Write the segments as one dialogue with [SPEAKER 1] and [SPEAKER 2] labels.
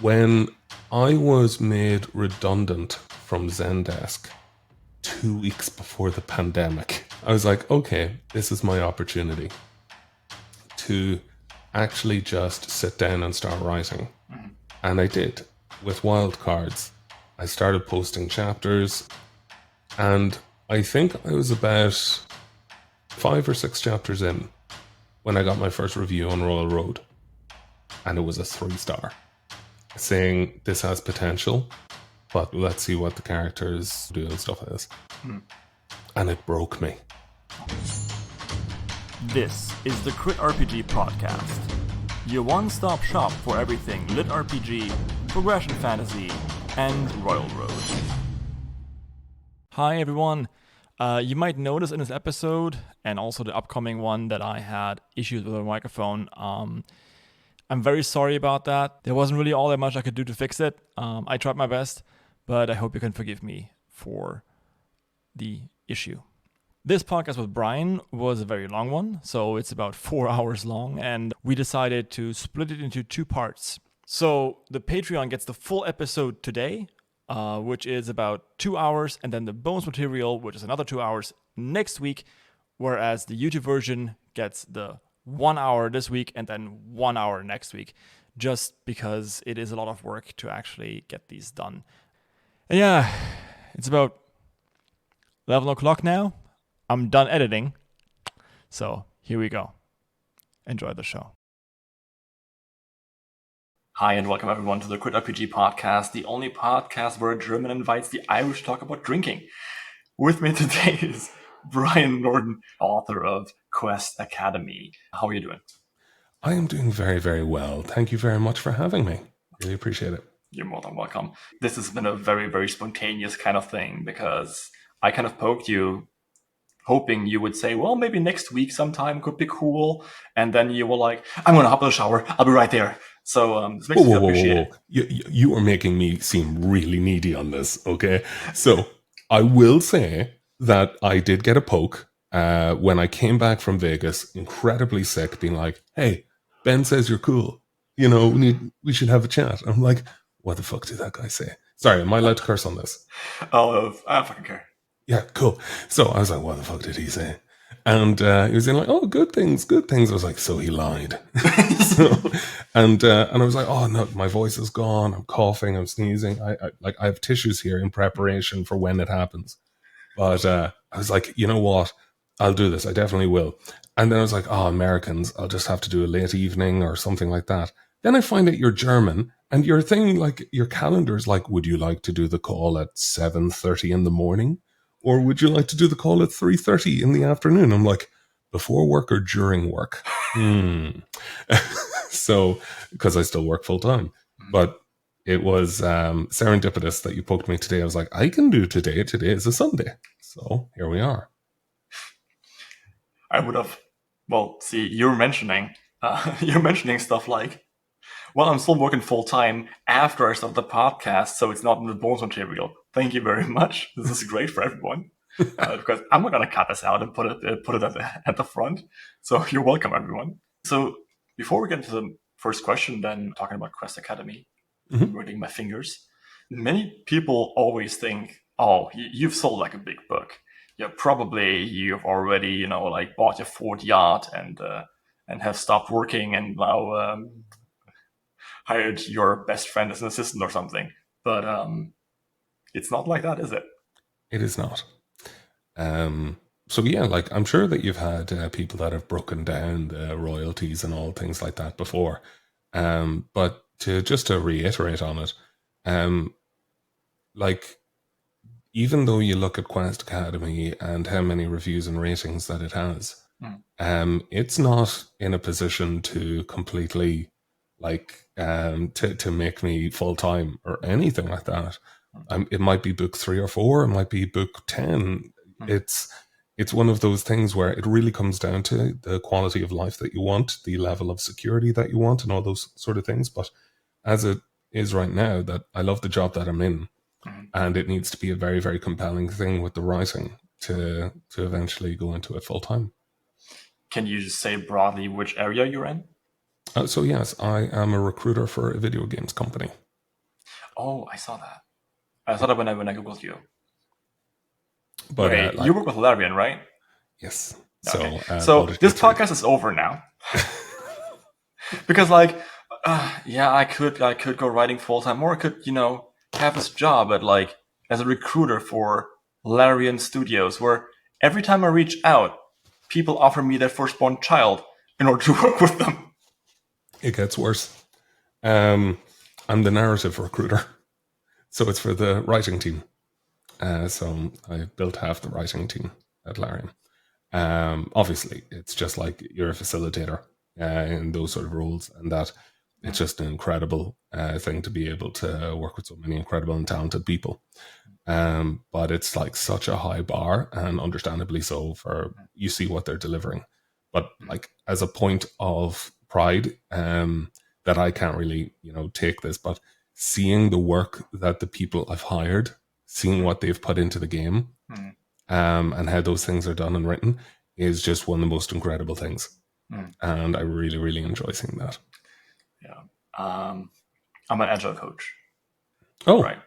[SPEAKER 1] When I was made redundant from Zendesk 2 weeks before the pandemic, I was like, okay, this is my opportunity to actually just sit down and start writing. And I did with wildcards. I started posting chapters, and I think I was about 5 or 6 chapters in when I got my first review on Royal Road. And it was a 3-star, saying this has potential, but let's see what the characters do and stuff like this. And it broke me.
[SPEAKER 2] This is the Crit RPG Podcast, your one-stop shop for everything Lit RPG, progression fantasy, and Royal Road. Hi everyone. You might notice in this episode, and also the upcoming one, that I had issues with the microphone. I'm very sorry about that. There wasn't really all that much I could do to fix it. I tried my best, but I hope you can forgive me for the issue. This podcast with Brian was a very long one, so it's about 4 hours long, and we decided to split it into 2 parts. So the Patreon gets the full episode today, which is about 2 hours, and then the bonus material, which is another 2 hours, next week, whereas the YouTube version gets the 1 hour this week and then 1 hour next week, just because it is a lot of work to actually get these done. And yeah, it's about 11 o'clock now. I'm done editing, so here we go. Enjoy the show. Hi, and welcome everyone to the Crit RPG Podcast, the only podcast where a German invites the Irish to talk about drinking. With me today is Brian Nordon, author of Quest Academy. How are you doing?
[SPEAKER 1] I am doing very, very well. Thank you very much for having me. Really appreciate it.
[SPEAKER 2] You're more than welcome. This has been a very, very spontaneous kind of thing because I kind of poked you, hoping you would say, well, maybe next week sometime could be cool. And then you were like, I'm going to hop in the shower. I'll be right there. So this makes me appreciate it.
[SPEAKER 1] You are making me seem really needy on this, okay? So I will say that I did get a poke when I came back from Vegas, incredibly sick, being like, hey, Ben says you're cool. You know, we should have a chat. I'm like, what the fuck did that guy say? Sorry, am I allowed to curse on this?
[SPEAKER 2] Oh, I don't fucking care.
[SPEAKER 1] Yeah, cool. So I was like, what the fuck did he say? And he was saying like, oh, good things. I was like, so he lied. And I was like, oh no, my voice is gone. I'm coughing. I'm sneezing. I have tissues here in preparation for when it happens. But I was like, you know what? I'll do this. I definitely will. And then I was like, oh, Americans, I'll just have to do a late evening or something like that. Then I find out you're German, and your thing, like your calendar's like, would you like to do the call at 7:30 in the morning? Or would you like to do the call at 3:30 in the afternoon? I'm like, before work or during work? So, because I still work full time. But it was serendipitous that you poked me today. I was like, I can do today. Today is a Sunday. So here we are.
[SPEAKER 2] I would have, well, see, you're mentioning stuff like, well, I'm still working full time after I start the podcast, so it's not in the bonus material. Thank you very much. This is great for everyone because I'm not gonna cut this out and put it at the front. So you're welcome, everyone. So before we get into the first question, then talking about Quest Academy, writing my fingers. Many people always think, oh, you've sold like a big book. Yeah, probably you've already, like bought your Ford yacht and have stopped working and now hired your best friend as an assistant or something. But it's not like that, is it?
[SPEAKER 1] It is not. So yeah, like I'm sure that you've had people that have broken down the royalties and all things like that before. But to reiterate on it, like even though you look at Quest Academy and how many reviews and ratings that it has, it's not in a position to completely to make me full time or anything like that. It might be book 3 or 4. It might be book 10. It's one of those things where it really comes down to the quality of life that you want, the level of security that you want, and all those sort of things. But as it is right now, that I love the job that I'm in, and it needs to be a very, very compelling thing with the writing to eventually go into it full time.
[SPEAKER 2] Can you just say broadly which area you're in?
[SPEAKER 1] So yes, I am a recruiter for a video games company.
[SPEAKER 2] Oh, I saw that. I saw that when I googled you.
[SPEAKER 1] But
[SPEAKER 2] Wait,
[SPEAKER 1] like,
[SPEAKER 2] you work with Larian, right?
[SPEAKER 1] yes.
[SPEAKER 2] Okay.
[SPEAKER 1] So
[SPEAKER 2] So
[SPEAKER 1] Baldur's
[SPEAKER 2] this
[SPEAKER 1] Gate 3.
[SPEAKER 2] podcast is over now because, like, yeah, I could go writing full time, or I could, have this job at like as a recruiter for Larian Studios, where every time I reach out, people offer me their firstborn child in order to work with them.
[SPEAKER 1] It gets worse. I'm the narrative recruiter. So it's for the writing team. So I built half the writing team at Larian. Obviously, it's just like you're a facilitator in those sort of roles, and that it's just an incredible thing to be able to work with so many incredible and talented people. But it's like such a high bar, and understandably so, for you see what they're delivering. But like as a point of pride, that I can't really, take this, but seeing the work that the people I've hired, seeing what they've put into the game, and how those things are done and written is just one of the most incredible things. And I really, really enjoy seeing that.
[SPEAKER 2] Yeah. I'm an agile coach,
[SPEAKER 1] Oh,
[SPEAKER 2] right?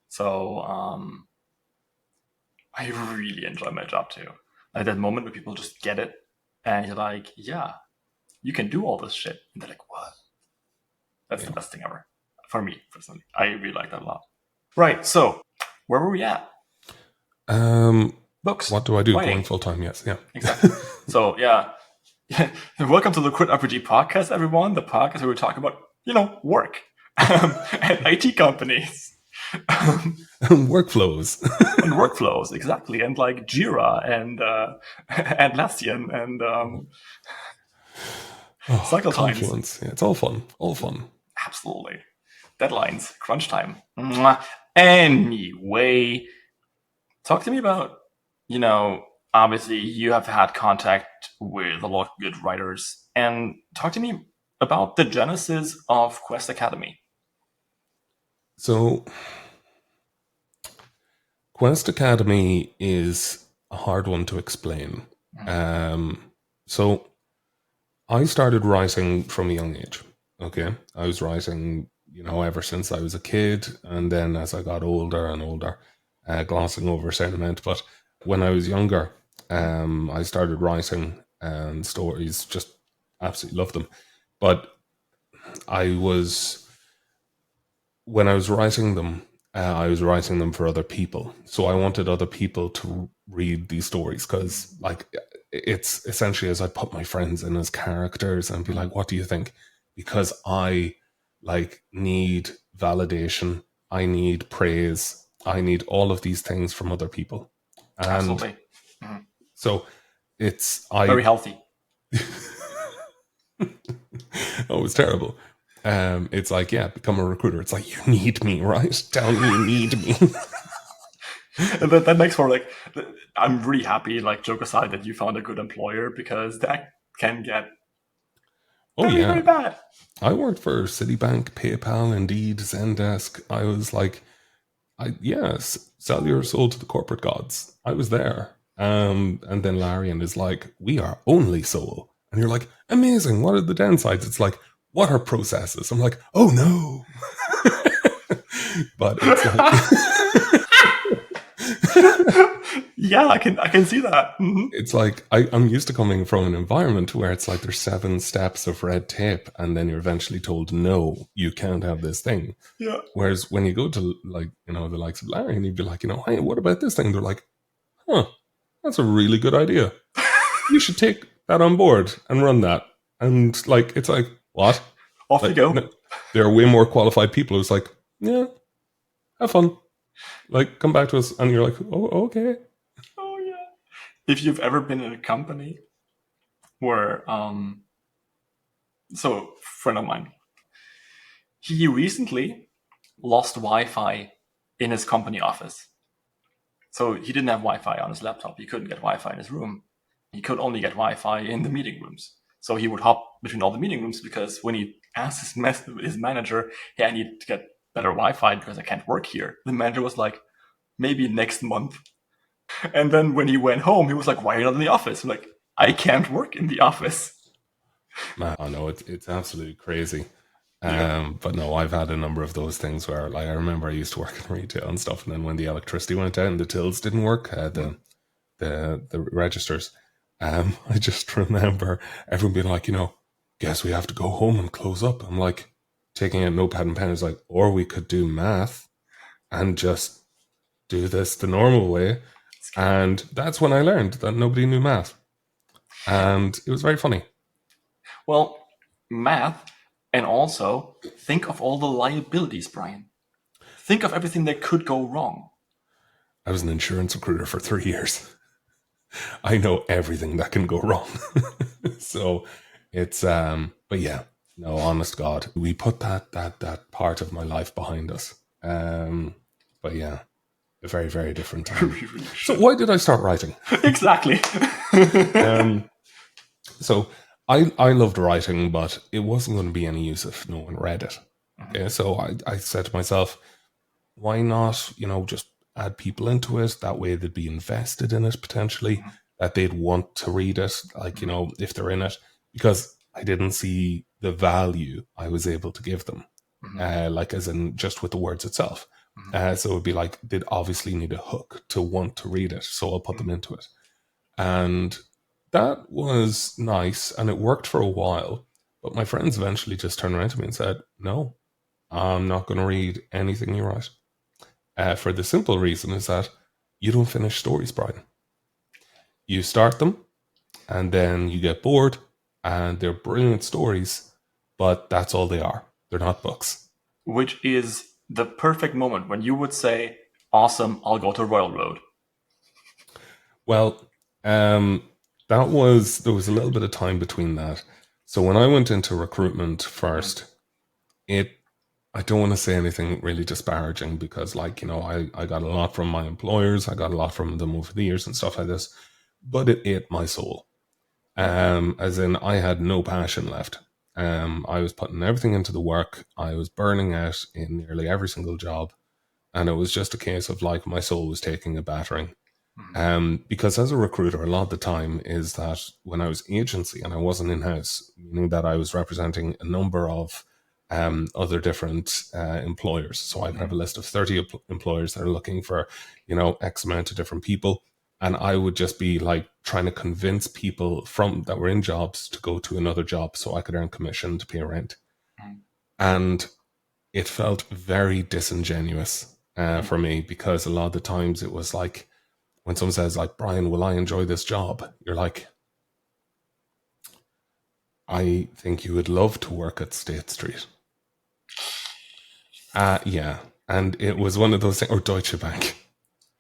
[SPEAKER 2] So I really enjoy my job too. Like that moment where people just get it, and you're like, yeah, you can do all this shit, and they're like, what? That's the best thing ever for me personally. I really like that a lot. Right. So where were we at? Books.
[SPEAKER 1] What do I do?
[SPEAKER 2] Writing.
[SPEAKER 1] Going full time? Yes, yeah,
[SPEAKER 2] Exactly. So yeah. Welcome to the Quit RPG podcast, everyone. The podcast where we talk about, work and IT companies.
[SPEAKER 1] Workflows
[SPEAKER 2] and workflows, exactly, and like Jira and Atlassian and cycle times.
[SPEAKER 1] Confluence. Yeah, it's all fun. All fun.
[SPEAKER 2] Absolutely. Deadlines, crunch time. Mwah. Anyway, talk to me about, obviously you have had contact with a lot of good writers, and talk to me about the genesis of Quest Academy.
[SPEAKER 1] So, Quest Academy is a hard one to explain. So, I started writing from a young age. Okay. I was writing, ever since I was a kid. And then as I got older and older, glossing over a certain amount. But when I was younger, I started writing and stories, just absolutely loved them. But when I was writing them, I was writing them for other people. So I wanted other people to read these stories because, like, it's essentially as I put my friends in as characters and be like, "What do you think?" Because I need validation, I need praise, I need all of these things from other people, and
[SPEAKER 2] Absolutely.
[SPEAKER 1] so it's
[SPEAKER 2] Very healthy.
[SPEAKER 1] Oh, it's terrible. It's like, yeah, become a recruiter. It's like, you need me, right? Tell me you need me.
[SPEAKER 2] And that makes for like, I'm really happy, like, joke aside, that you found a good employer, because that can get very bad.
[SPEAKER 1] I worked for Citibank, PayPal, Indeed, Zendesk. I was like, sell your soul to the corporate gods. I was there. And then Larian is like, we are only soul. And you're like, amazing. What are the downsides? It's like, what are processes? I'm like, oh no. But it's like
[SPEAKER 2] yeah, I can see that.
[SPEAKER 1] It's like I'm used to coming from an environment where it's like there's 7 steps of red tape, and then you're eventually told, no, you can't have this thing.
[SPEAKER 2] Yeah.
[SPEAKER 1] Whereas when you go to, like, the likes of Larry, and you'd be like, hey, what about this thing? They're like, huh, that's a really good idea. You should take that on board and run that. And like, it's like, what?
[SPEAKER 2] Off you go.
[SPEAKER 1] No, there are way more qualified people who's like, yeah, have fun. Like, come back to us. And you're like, oh, okay.
[SPEAKER 2] Oh, yeah. If you've ever been in a company where, so a friend of mine, he recently lost Wi-Fi in his company office. So he didn't have Wi-Fi on his laptop. He couldn't get Wi-Fi in his room. He could only get Wi-Fi in the meeting rooms. So he would hop between all the meeting rooms, because when he asked his manager, hey, I need to get better Wi-Fi because I can't work here, the manager was like, maybe next month. And then when he went home, he was like, why are you not in the office? I'm like, I can't work in the office.
[SPEAKER 1] Man, I know it's absolutely crazy. But no, I've had a number of those things where, like, I remember I used to work in retail and stuff, and then when the electricity went out and the tills didn't work, the registers, I just remember everyone being like, guess we have to go home and close up. I'm like, taking a notepad and pen is like, or we could do math and just do this the normal way. And that's when I learned that nobody knew math. And it was very funny.
[SPEAKER 3] Well, math, and also think of all the liabilities, Brian. Think of everything that could go wrong.
[SPEAKER 1] I was an insurance recruiter for 3 years. I know everything that can go wrong. So it's but yeah, no, honest God, we put that part of my life behind us. But yeah, a very, very different time. So why did I start writing?
[SPEAKER 3] Exactly.
[SPEAKER 1] So I loved writing, but it wasn't going to be any use if no one read it. Okay, so I said to myself, why not, just add people into it? That way they'd be invested in it potentially, that they'd want to read it, like, if they're in it, because I didn't see the value I was able to give them, like as in just with the words itself. So it would be like, they'd obviously need a hook to want to read it, so I'll put them into it. And that was nice, and it worked for a while, but my friends eventually just turned around to me and said, no, I'm not going to read anything you write. For the simple reason is that you don't finish stories, Brian. You start them, and then you get bored, and they're brilliant stories, but that's all they are. They're not books.
[SPEAKER 3] Which is the perfect moment when you would say, awesome, I'll go to Royal Road.
[SPEAKER 1] Well, there was a little bit of time between that. So when I went into recruitment first, I don't want to say anything really disparaging because, like, I got a lot from my employers. I got a lot from them over the years and stuff like this, but it ate my soul. As in, I had no passion left. I was putting everything into the work. I was burning out in nearly every single job. And it was just a case of, like, my soul was taking a battering. Because as a recruiter, a lot of the time is that when I was agency and I wasn't in-house, meaning that I was representing a number of other different employers. So I could have a list of 30 employers that are looking for, X amount of different people. And I would just be like trying to convince people that were in jobs to go to another job so I could earn commission to pay rent. And it felt very disingenuous for me, because a lot of the times it was like, when someone says, like, Brian, will I enjoy this job? You're like, I think you would love to work at State Street. Yeah. And it was one of those things, or Deutsche Bank.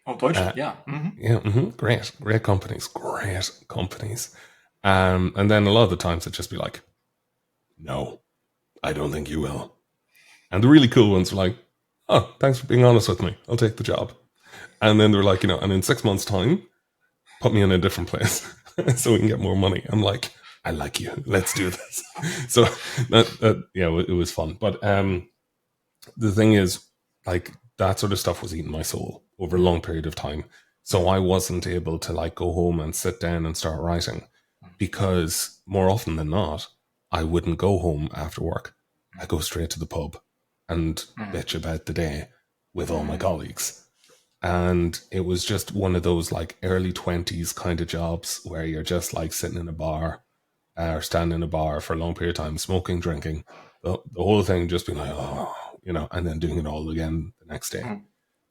[SPEAKER 3] Oh, Deutsche, yeah.
[SPEAKER 1] Yeah, great companies. And then a lot of the times it'd just be like, no, I don't think you will. And the really cool ones were like, oh, thanks for being honest with me. I'll take the job. And then they're like, and in 6 months' time, put me in a different place so we can get more money. I'm like, I like you. Let's do this. So it was fun. But the thing is, like, that sort of stuff was eating my soul over a long period of time. So I wasn't able to, like, go home and sit down and start writing, because more often than not, I wouldn't go home after work. I go straight to the pub and bitch about the day with all my colleagues. And it was just one of those, like, early 20s kind of jobs where you're just like sitting in a bar or standing in a bar for a long period of time, smoking, drinking, the whole thing just being like, and then doing it all again the next day.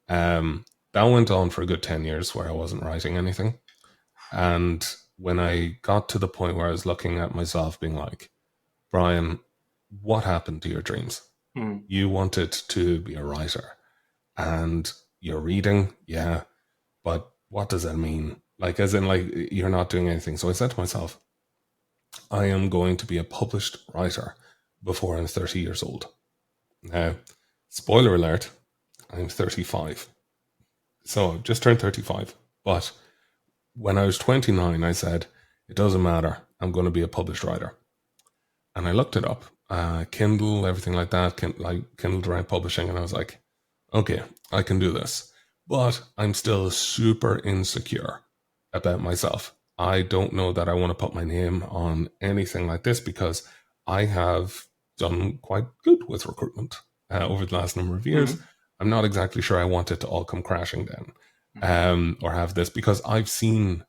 [SPEAKER 1] That went on for a good 10 years where I wasn't writing anything. And when I got to the point where I was looking at myself being like, Brian, what happened to your dreams? You wanted to be a writer, and you're reading, yeah, but what does that mean? Like, as in, like, you're not doing anything. So I said to myself, I am going to be a published writer before I'm 30 years old. Now, spoiler alert, I'm 35. So I've just turned 35. But when I was 29, I said, it doesn't matter. I'm going to be a published writer. And I looked it up, Kindle, everything like that, Kindle Direct Publishing. And I was like, okay, I can do this. But I'm still super insecure about myself. I don't know that I want to put my name on anything like this, because I have done quite good with recruitment over the last number of years. I'm not exactly sure I want it to all come crashing down, or have this, because I've seen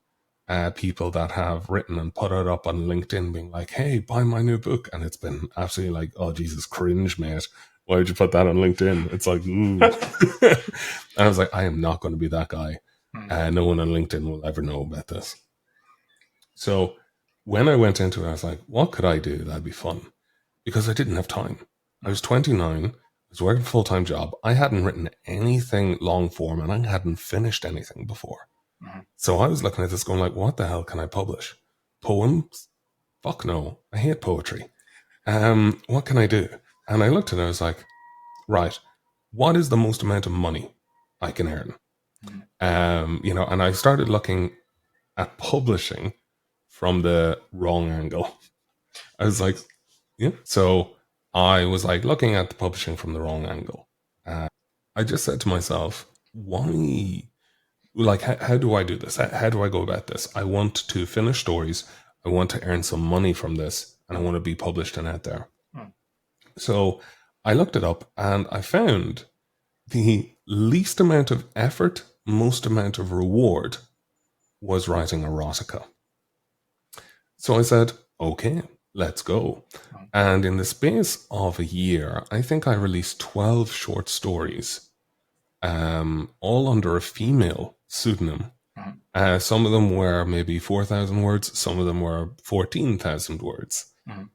[SPEAKER 1] people that have written and put it up on LinkedIn being like, hey, buy my new book. And it's been absolutely like, oh, Jesus, cringe, mate. Why would you put that on LinkedIn? It's like, ooh. And I was like, I am not going to be that guy. No one on LinkedIn will ever know about this. So when I went into it, I was like, what could I do that'd be fun? Because I didn't have time. I was 29. I was working a full-time job. I hadn't written anything long form, and I hadn't finished anything before. So I was looking at this going like, what the hell can I publish? Poems? Fuck no. I hate poetry. What can I do? And I looked at it and I was like, right, what is the most amount of money I can earn? And I started looking at publishing from the wrong angle. I was like, yeah. So I was like looking at the publishing from the wrong angle. I just said to myself, why? Like, how do I do this? How do I go about this? I want to finish stories. I want to earn some money from this, and I want to be published and out there. So I looked it up, and I found the least amount of effort, most amount of reward was writing erotica. So I said, okay, let's go. And in the space of a year, I think I released 12 short stories, all under a female pseudonym. Some of them were maybe 4,000 words. Some of them were 14,000 words.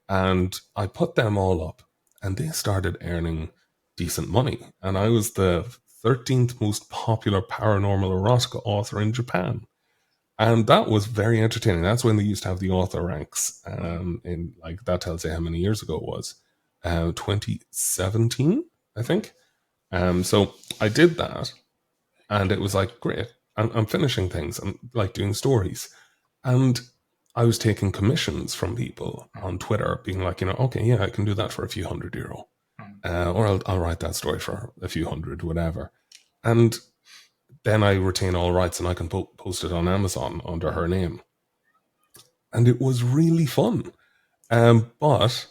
[SPEAKER 1] And I put them all up, and they started earning decent money. And I was the 13th most popular paranormal erotica author in Japan. And that was very entertaining. That's when they used to have the author ranks. In like, that tells you how many years ago it was. 2017, I think. So I did that, and it was like, great. I'm finishing things. I'm like doing stories. And I was taking commissions from people on Twitter being like, okay, yeah, I can do that for a few €100. Or I'll write that story for a few hundred, whatever. And then I retain all rights and I can post it on Amazon under her name. And it was really fun. But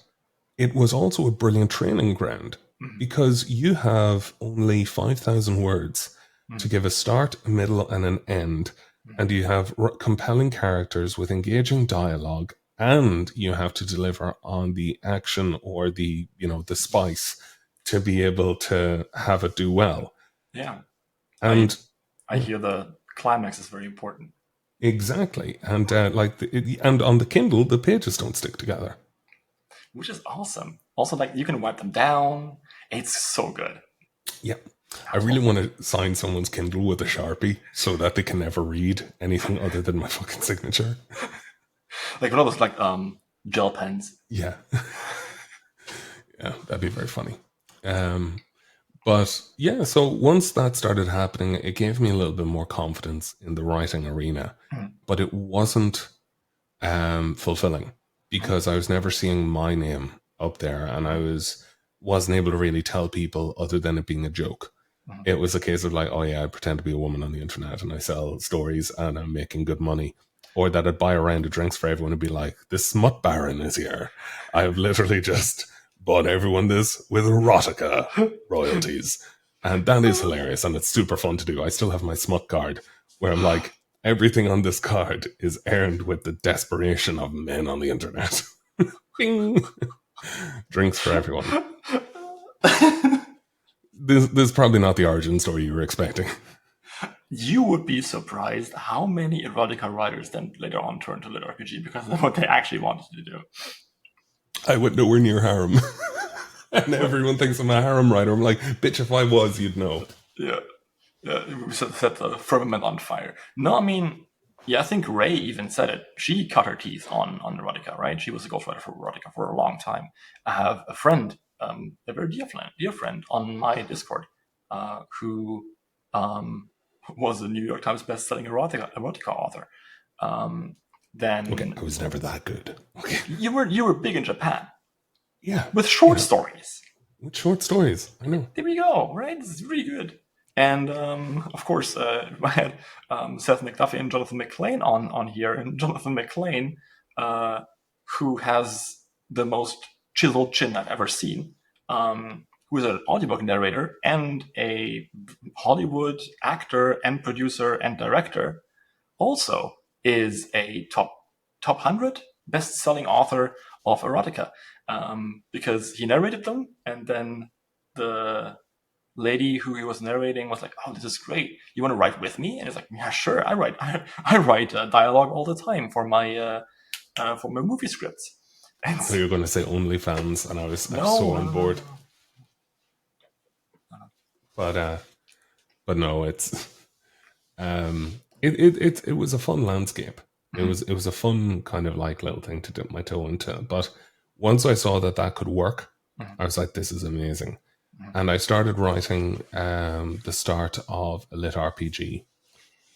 [SPEAKER 1] it was also a brilliant training ground because you have only 5,000 words to give a start, a middle, and an end. And you have compelling characters with engaging dialogue, and you have to deliver on the action or the spice to be able to have it do well.
[SPEAKER 3] Yeah.
[SPEAKER 1] And
[SPEAKER 3] I hear the climax is very important.
[SPEAKER 1] Exactly. And and on the Kindle, the pages don't stick together.
[SPEAKER 3] Which is awesome. Also, like, you can wipe them down. It's so good.
[SPEAKER 1] Yeah. I really want to sign someone's Kindle with a Sharpie so that they can never read anything other than my fucking signature.
[SPEAKER 3] Like one of those like gel pens.
[SPEAKER 1] Yeah. Yeah, that'd be very funny. But yeah, so once that started happening, it gave me a little bit more confidence in the writing arena. But it wasn't fulfilling because I was never seeing my name up there, and I wasn't able to really tell people other than it being a joke. It was a case of like, oh yeah, I pretend to be a woman on the internet and I sell stories and I'm making good money. Or that I'd buy a round of drinks for everyone and be like, this smut baron is here. I've literally just bought everyone this with erotica royalties. And that is hilarious and it's super fun to do. I still have my smut card where I'm like, everything on this card is earned with the desperation of men on the internet. Bing! Drinks for everyone. This is probably not the origin story you were expecting.
[SPEAKER 3] You would be surprised how many erotica writers then later on turned to lit RPG because of what they actually wanted to do.
[SPEAKER 1] I went nowhere near harem. And everyone thinks I'm a harem writer. I'm like, bitch, if I was, you'd know.
[SPEAKER 3] Yeah. We set the firmament on fire. No, I mean, yeah, I think Ray even said it. She cut her teeth on erotica, right? She was a ghostwriter for erotica for a long time. I have a friend, a very dear friend on my Discord, who was a New York Times best-selling erotica author.
[SPEAKER 1] Okay, I was never that good. Okay.
[SPEAKER 3] You were big in Japan.
[SPEAKER 1] Yeah.
[SPEAKER 3] With short stories.
[SPEAKER 1] With short stories, I know.
[SPEAKER 3] There we go, right? This is really good. And of course, I had Seth McDuffie and Jonathan McLean on here. And Jonathan McLean, who has the most chiseled chin I've ever seen, who is an audiobook narrator and a Hollywood actor and producer and director, also is a top 100 best-selling author of erotica, because he narrated them, and then the lady who he was narrating was like, "Oh, this is great. You want to write with me?" And he's like, "Yeah, sure. I write dialogue all the time for my movie scripts." And
[SPEAKER 1] So you're going to say OnlyFans, and I was so on board. But no, it's it was a fun landscape. It was a fun kind of like little thing to dip my toe into. But once I saw that could work, I was like, this is amazing. And I started writing the start of a lit RPG.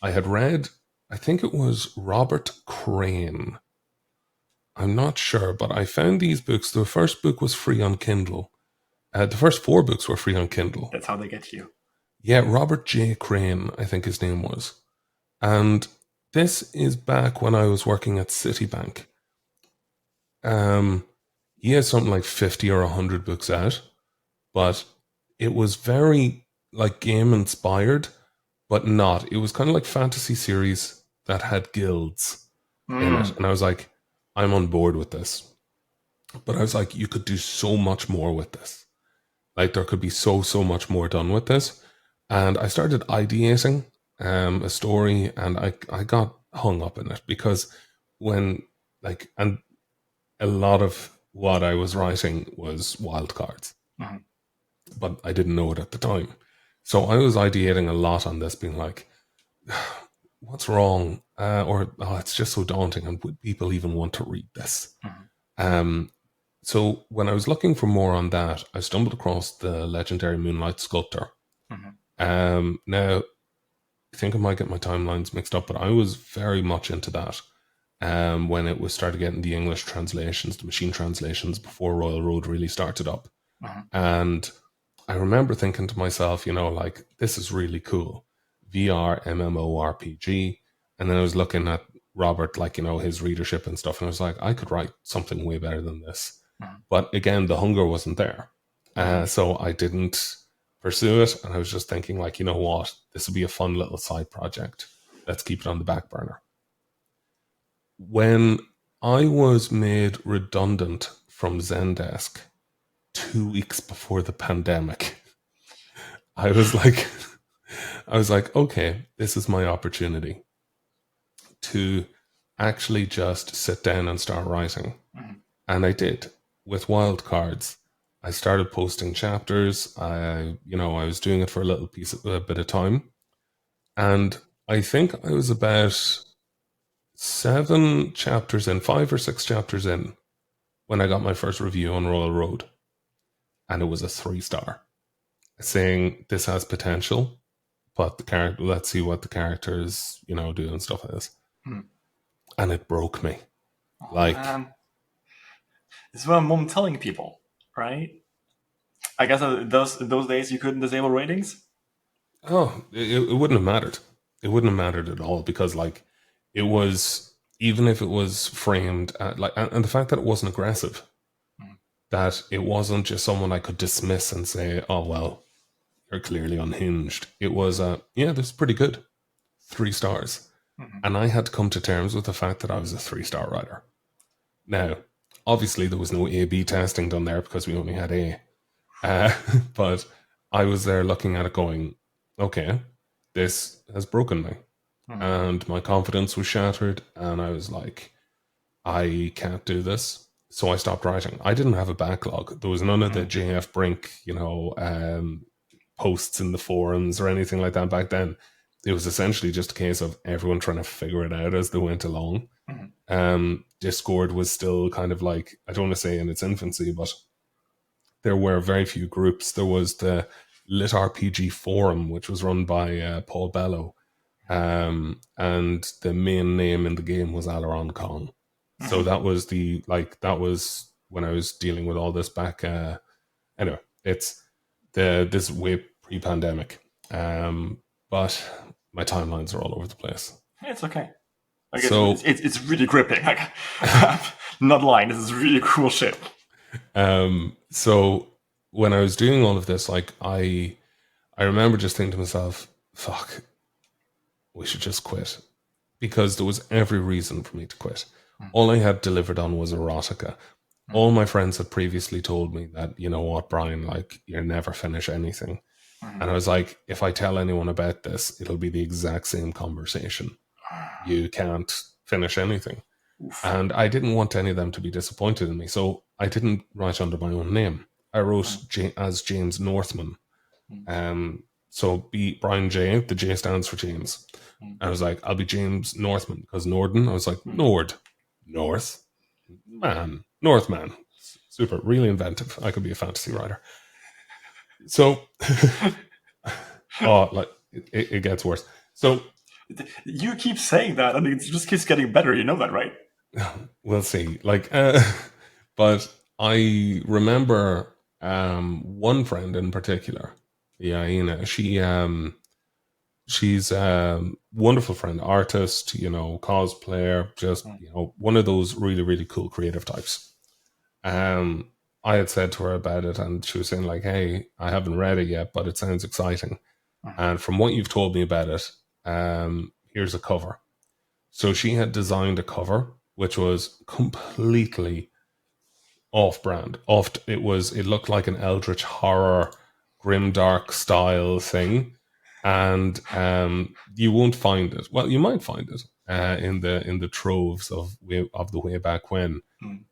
[SPEAKER 1] I had read, I think it was Robert Crane. I'm not sure, but I found these books. The first book was free on Kindle. The first 4 books were free on Kindle.
[SPEAKER 3] That's how they get you.
[SPEAKER 1] Yeah, Robert J. Crane, I think his name was. And this is back when I was working at Citibank. He has something like 50 or 100 books out, but it was very like game inspired, but not. It was kind of like fantasy series that had guilds in it. And I was like, I'm on board with this. But I was like, you could do so much more with this. Like there could be so much more done with this. And I started ideating a story, and I got hung up in it because when and a lot of what I was writing was wildcards, but I didn't know it at the time. So I was ideating a lot on this, being like, what's wrong? It's just so daunting, and would people even want to read this? So when I was looking for more on that, I stumbled across the legendary Moonlight Sculptor. Now, I think I might get my timelines mixed up, but I was very much into that when it was started getting the English translations, the machine translations, before Royal Road really started up. And I remember thinking to myself, like, this is really cool. VR, MMORPG. And then I was looking at Robert, his readership and stuff, and I was like, I could write something way better than this. But again, the hunger wasn't there. So I didn't pursue it, and I was just thinking, like, you know what, this would be a fun little side project. Let's keep it on the back burner. When I was made redundant from Zendesk 2 weeks before the pandemic, I was like, okay, this is my opportunity to actually just sit down and start writing. And I did with wildcards. I started posting chapters. I was doing it for a bit of time. And I think I was about 7 chapters in, 5 or 6 chapters in, when I got my first review on Royal Road. And it was a 3-star, saying this has potential, but let's see what the characters, do and stuff like this. And it broke me.
[SPEAKER 3] This is what I'm telling people, right? I guess in those days you couldn't disable ratings?
[SPEAKER 1] Oh, it wouldn't have mattered. It wouldn't have mattered at all, because it was, even if it was framed and the fact that it wasn't aggressive, that it wasn't just someone I could dismiss and say, oh, well, you're clearly unhinged. It was, this is pretty good. 3 stars. And I had to come to terms with the fact that I was a 3-star writer. Now, obviously there was no A/B testing done there because we only had A. But I was there looking at it going, okay, this has broken me. And my confidence was shattered, and I was like, I can't do this. So I stopped writing. I didn't have a backlog. There was none of the JF Brink, posts in the forums or anything like that back then. It was essentially just a case of everyone trying to figure it out as they went along. Discord was still kind of like, I don't want to say in its infancy, but there were very few groups. There was the Lit RPG forum, which was run by Paul Bellow. And the main name in the game was Alaron Kong. So that was that was when I was dealing with all this back. Anyway, this is way pre-pandemic. But my timelines are all over the place.
[SPEAKER 3] It's okay. It's really gripping. Not lying. This is really cool shit.
[SPEAKER 1] So when I was doing all of this, like I remember just thinking to myself, fuck, we should just quit. Because there was every reason for me to quit. All I had delivered on was erotica. All my friends had previously told me that, you know what, Brian, like, you'll never finish anything. And I was like, if I tell anyone about this, it'll be the exact same conversation. You can't finish anything. And I didn't want any of them to be disappointed in me. So I didn't write under my own name. I wrote as James Northman. So be Brian J. The J stands for James. I was like, I'll be James Northman because Nordon. I was like, North, Northman. Super, really inventive. I could be a fantasy writer. So, like it gets worse. So
[SPEAKER 3] you keep saying that, and it just keeps getting better. You know that, right?
[SPEAKER 1] We'll see. Like, but I remember one friend in particular. Yeah, she's a wonderful friend, artist, cosplayer, just one of those really, really cool creative types. I had said to her about it, and she was saying like, "Hey, I haven't read it yet, but it sounds exciting." And from what you've told me about it, here's a cover. So she had designed a cover which was completely off-brand. It looked like an eldritch horror, grimdark style thing, and you won't find it. Well, you might find it in the troves of the way back when.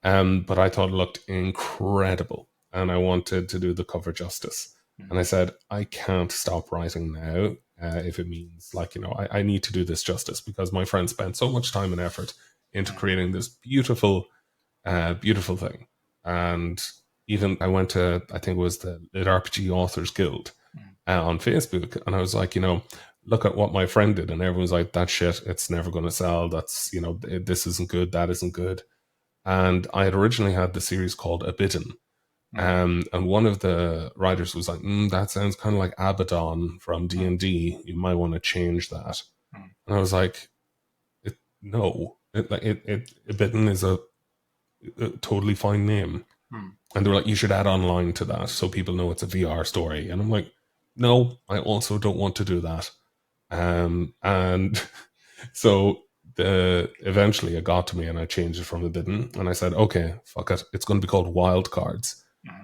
[SPEAKER 1] But I thought it looked incredible, and I wanted to do the cover justice. And I said, I can't stop writing now if it means I need to do this justice because my friend spent so much time and effort into creating this beautiful, beautiful thing. And even I went to, I think it was the Lit RPG Authors Guild on Facebook, and I was like, look at what my friend did, and everyone's like, that shit, it's never going to sell. That's, this isn't good, that isn't good. And I had originally had the series called Abidden. And one of the writers was like, that sounds kind of like Abaddon from D&D. You might want to change that. And I was like, no. Abidden is a totally fine name. And they were like, you should add online to that so people know it's a VR story. And I'm like, no, I also don't want to do that. And so eventually it got to me and I changed it from Abidden. And I said, okay, fuck it. It's going to be called Wild Cards.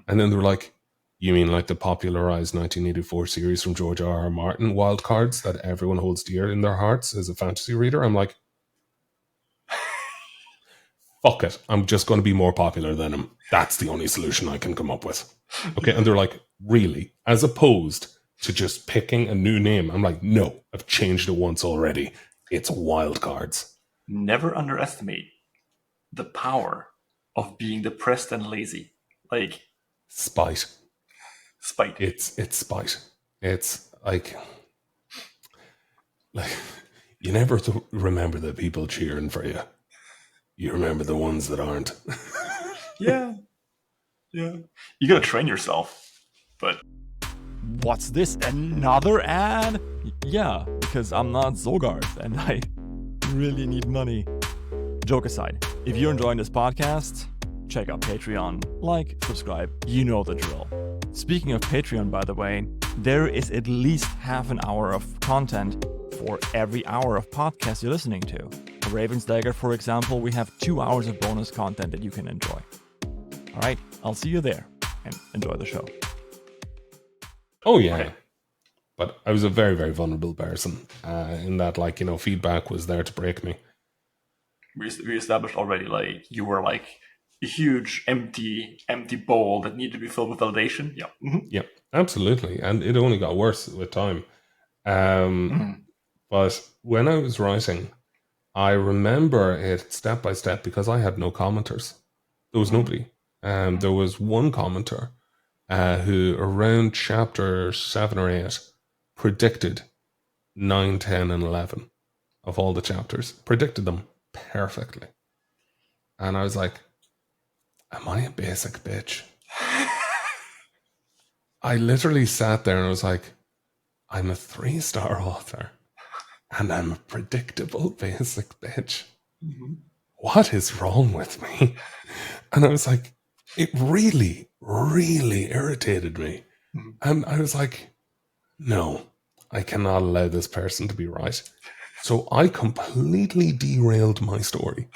[SPEAKER 1] And then they were like, you mean like the popularized 1984 series from George R.R. Martin, Wild Cards, that everyone holds dear in their hearts as a fantasy reader? I'm like, fuck it. I'm just going to be more popular than him. That's the only solution I can come up with. Okay. And they're like, really? As opposed to just picking a new name. I'm like, no, I've changed it once already. It's Wild Cards.
[SPEAKER 3] Never underestimate the power of being depressed and lazy. Like
[SPEAKER 1] spite.
[SPEAKER 3] It's
[SPEAKER 1] spite. It's like you never remember the people cheering for you. You remember the ones that aren't.
[SPEAKER 3] Yeah. You gotta train yourself. But
[SPEAKER 2] what's this? Another ad? Yeah, because I'm not Zogarth and I really need money. Joke aside, if you're enjoying this podcast, check out Patreon. Like, subscribe, you know the drill. Speaking of Patreon, by the way, there is at least half an hour of content for every hour of podcast you're listening to. For Raven's Dagger, for example, we have 2 hours of bonus content that you can enjoy. All right, I'll see you there, and enjoy the show.
[SPEAKER 1] Oh, yeah. Okay. But I was a very, very vulnerable person in that, feedback was there to break me.
[SPEAKER 3] We established already, you were like a huge empty bowl that needed to be filled with validation. Yeah. Mm-hmm.
[SPEAKER 1] Yeah, absolutely. And it only got worse with time. But when I was writing, I remember it step by step because I had no commenters. There was nobody. There was one commenter who around chapter 7 or 8 predicted 9, 10, and 11 of all the chapters. Predicted them perfectly. And I was like, am I a basic bitch? I literally sat there and I was like, I'm a 3-star author and I'm a predictable basic bitch. Mm-hmm. What is wrong with me? And I was like, It really, really irritated me. And I was like, no, I cannot allow this person to be right. So I completely derailed my story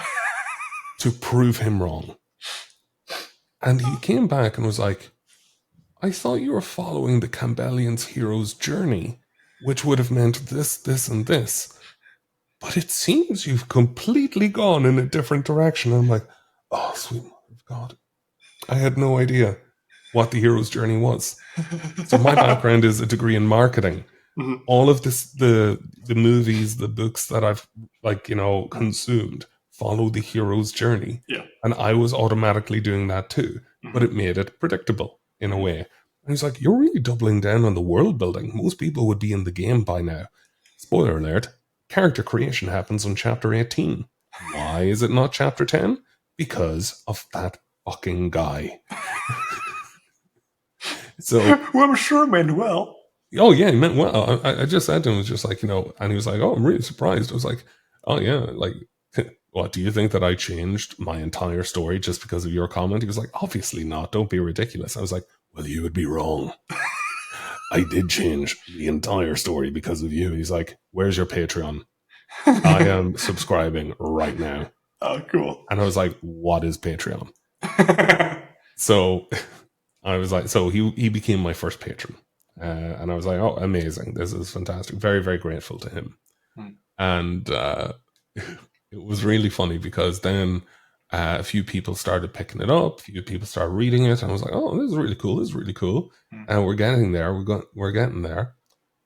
[SPEAKER 1] to prove him wrong. And he came back and was like, I thought you were following the Campbellian's hero's journey, which would have meant this, this, and this. But it seems you've completely gone in a different direction. And I'm like, oh, sweet mother of God. I had no idea what the hero's journey was. So my background is a degree in marketing. All of this, the movies, the books that I've consumed follow the hero's journey.
[SPEAKER 3] Yeah.
[SPEAKER 1] And I was automatically doing that too. But it made it predictable in a way. And he's like, you're really doubling down on the world building. Most people would be in the game by now. Spoiler alert, character creation happens on chapter 18. Why is it not chapter 10? Because of that fucking guy. So,
[SPEAKER 3] well, I'm sure meant well.
[SPEAKER 1] Oh yeah, he meant well. I just said to him, it was just like, and he was like, oh, I'm really surprised. I was like, oh yeah, like, what, do you think that I changed my entire story just because of your comment? He was like, obviously not. Don't be ridiculous. I was like, well, you would be wrong. I did change the entire story because of you. He's like, where's your Patreon? I am subscribing right now.
[SPEAKER 3] Oh, cool.
[SPEAKER 1] And I was like, what is Patreon? So I was like, so he became my first patron. And I was like, oh, amazing. This is fantastic. Very, very grateful to him. And it was really funny because then a few people started picking it up. A few people started reading it. And I was like, oh, this is really cool. This is really cool. And we're getting there. We're getting there.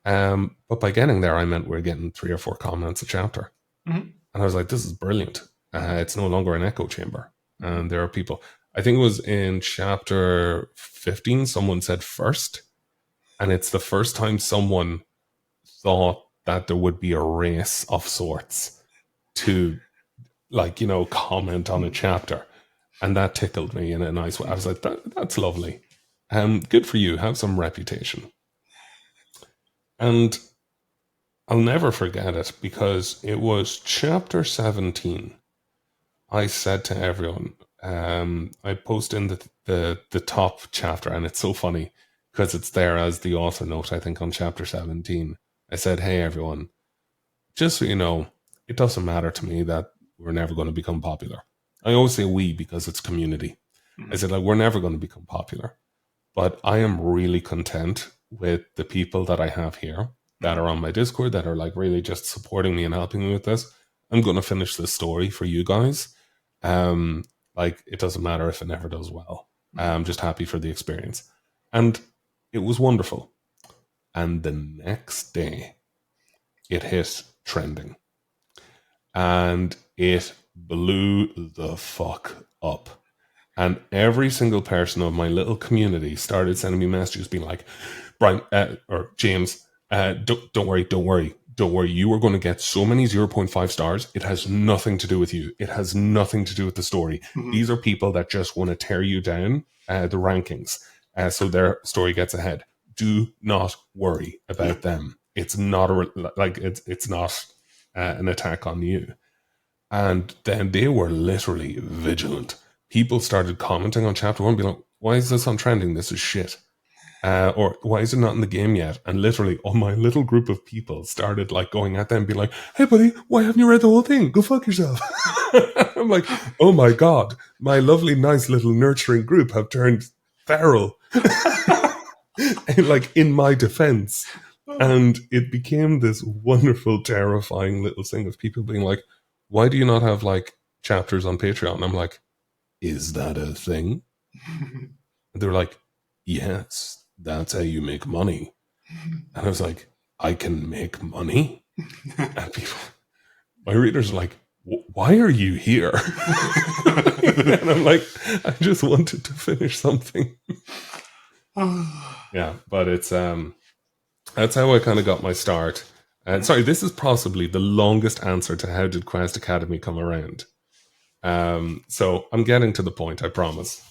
[SPEAKER 1] But by getting there, I meant we're getting 3 or 4 comments a chapter. And I was like, this is brilliant. It's no longer an echo chamber. And there are people, I think it was in chapter 15, someone said first. And it's the first time someone thought that there would be a race of sorts to, comment on a chapter. And that tickled me in a nice way. I was like, that's lovely. Good for you. Have some reputation. And I'll never forget it because it was chapter 17. I said to everyone, I post in the top chapter, and it's so funny because it's there as the author note, I think, on chapter 17. I said, hey, everyone, just so you know, it doesn't matter to me that we're never going to become popular. I always say we because it's community. I said, we're never going to become popular. But I am really content with the people that I have here that are on my Discord that are really just supporting me and helping me with this. I'm going to finish this story for you guys. It doesn't matter if it never does well. I'm just happy for the experience. And it was wonderful. And the next day, it hit trending. And it blew the fuck up. And every single person of my little community started sending me messages being like, Brian, or James, don't worry. You are going to get so many 0.5 stars. It has nothing to do with you. It has nothing to do with the story. These are people that just want to tear you down the rankings so their story gets ahead. Do not worry about them. It's not it's not an attack on you. And then they were literally vigilant. People started commenting on chapter 1, being like, why is this on trending? This is shit. Or why is it not in the game yet? And literally, all my little group of people started going at them, being like, hey buddy, why haven't you read the whole thing? Go fuck yourself. I'm like, oh my God, my lovely, nice little nurturing group have turned feral. In my defense. And it became this wonderful, terrifying little thing of people being like, why do you not have chapters on Patreon? And I'm like, is that a thing? And they were like, yes, that's how you make money. And I was like, I can make money? And my readers are like, why are you here? And I'm like, I just wanted to finish something. Yeah, but it's that's how I kind of got my start. Sorry, this is possibly the longest answer to how did Quest Academy come around. So I'm getting to the point, I promise.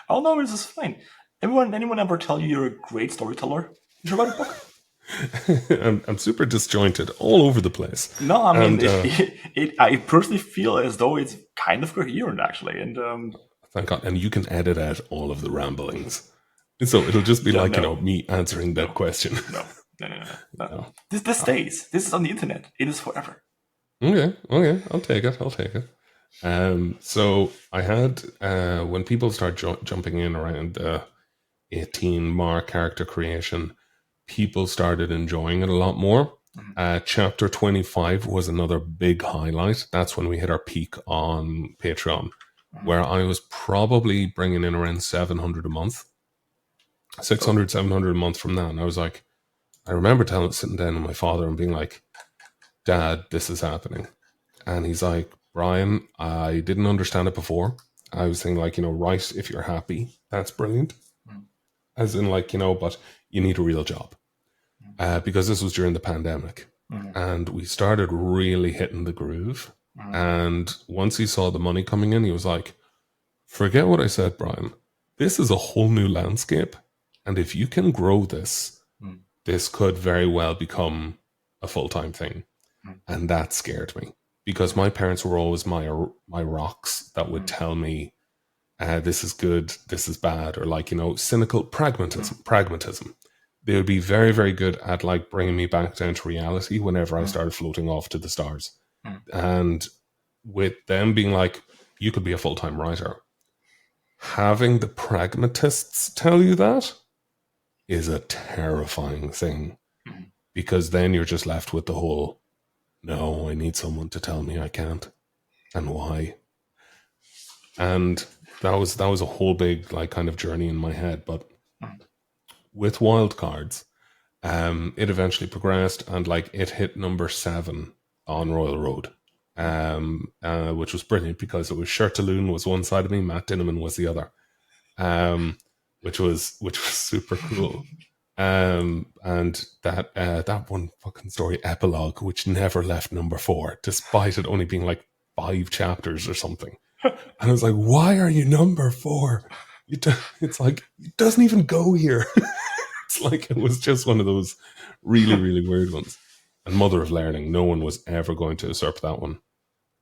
[SPEAKER 3] Oh no, this is fine. Anyone ever tell you you're a great storyteller? You should write a book.
[SPEAKER 1] I'm super disjointed all over the place.
[SPEAKER 3] No, I mean, I personally feel as though it's kind of coherent, actually. And
[SPEAKER 1] Thank God. And you can edit out all of the ramblings. So it'll just be like, me answering that question.
[SPEAKER 3] No. This stays. This is on the internet. It is forever.
[SPEAKER 1] Okay. I'll take it. So I had, when people start jumping in around the 18 mark character creation, people started enjoying it a lot more. Chapter 25 was another big highlight. That's when we hit our peak on Patreon, where I was probably bringing in around 700 a month. 600, 700 a month from that. And I was like, I remember sitting down with my father and being like, Dad, this is happening. And he's like, Brian, I didn't understand it before. I was thinking like, write if you're happy. That's brilliant. As in like, but you need a real job. Because this was during the pandemic. And we started really hitting the groove. And once he saw the money coming in, he was like, forget what I said, Brian. This is a whole new landscape. And if you can grow this, this could very well become a full-time thing. And that scared me. Because my parents were always my rocks that would tell me, this is good, this is bad, or like, cynical pragmatism. They would be very, very good at like bringing me back down to reality whenever I started floating off to the stars. And with them being like, you could be a full-time writer, having the pragmatists tell you that is a terrifying thing, because then you're just left with the whole, no, I need someone to tell me I can't, and why. And that was a whole big like kind of journey in my head. But with Wildcards, it eventually progressed, and like it hit number 7 on Royal Road, which was brilliant because it was Shirtaloon was one side of me, Matt Dinneman was the other, which was super cool. And that one fucking story, Epilogue, which never left number 4, despite it only being like 5 chapters or something. And I was like, why are you number 4? It's like, it doesn't even go here. It's like, it was just one of those really, really weird ones. And Mother of Learning, no one was ever going to usurp that one.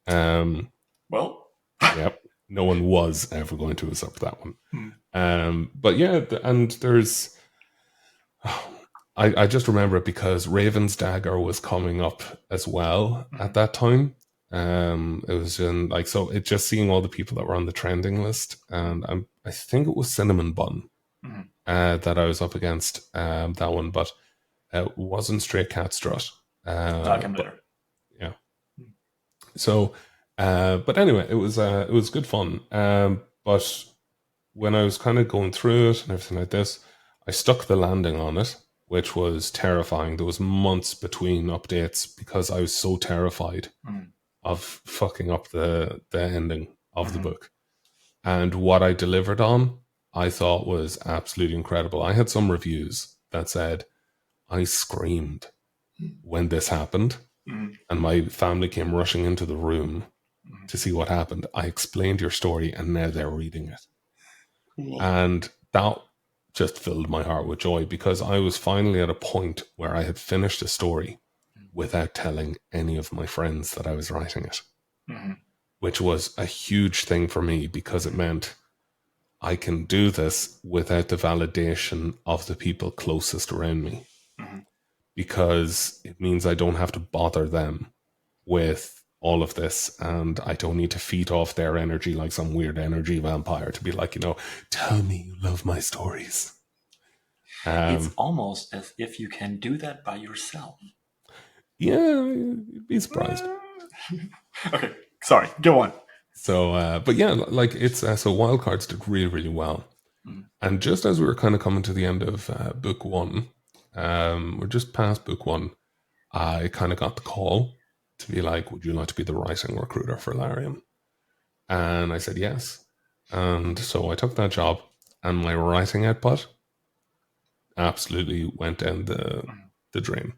[SPEAKER 1] Yep, no one was ever going to usurp that one. But yeah, and there's... I just remember it because Raven's Dagger was coming up as well at that time. It was in like, so it just seeing all the people that were on the trending list, and I think it was Cinnamon Bun that I was up against, that one, but it wasn't Stray Cat Strut. Yeah. So, but anyway, it was good fun. But when I was kind of going through it and everything like this, I stuck the landing on it, which was terrifying. There was months between updates because I was so terrified of fucking up the ending of the book. And what I delivered on, I thought was absolutely incredible. I had some reviews that said, I screamed when this happened, and my family came rushing into the room to see what happened. I explained your story, and now they're reading it. And that just filled my heart with joy, because I was finally at a point where I had finished a story without telling any of my friends that I was writing it, which was a huge thing for me, because it meant I can do this without the validation of the people closest around me, because it means I don't have to bother them with all of this, and I don't need to feed off their energy like some weird energy vampire to be like, tell me you love my stories.
[SPEAKER 3] It's almost as if you can do that by yourself.
[SPEAKER 1] Yeah, you'd be surprised.
[SPEAKER 3] Okay, sorry, go on.
[SPEAKER 1] So, but yeah, like it's so Wildcards did really, really well. And just as we were kind of coming to the end of book 1, we're just past book 1, I kind of got the call to be like, would you like to be the writing recruiter for Larian? And I said yes. And so I took that job, and my writing output absolutely went down the drain.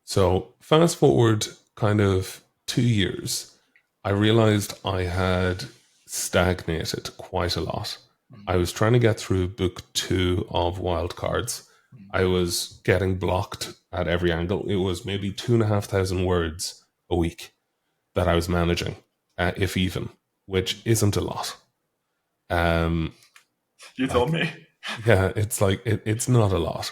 [SPEAKER 1] So fast forward kind of 2 years, I realized I had stagnated quite a lot. I was trying to get through book 2 of Wildcards. I was getting blocked at every angle. It was maybe 2,500 words a week that I was managing, if even, which isn't a lot.
[SPEAKER 3] You told me.
[SPEAKER 1] Yeah, it's like it's not a lot.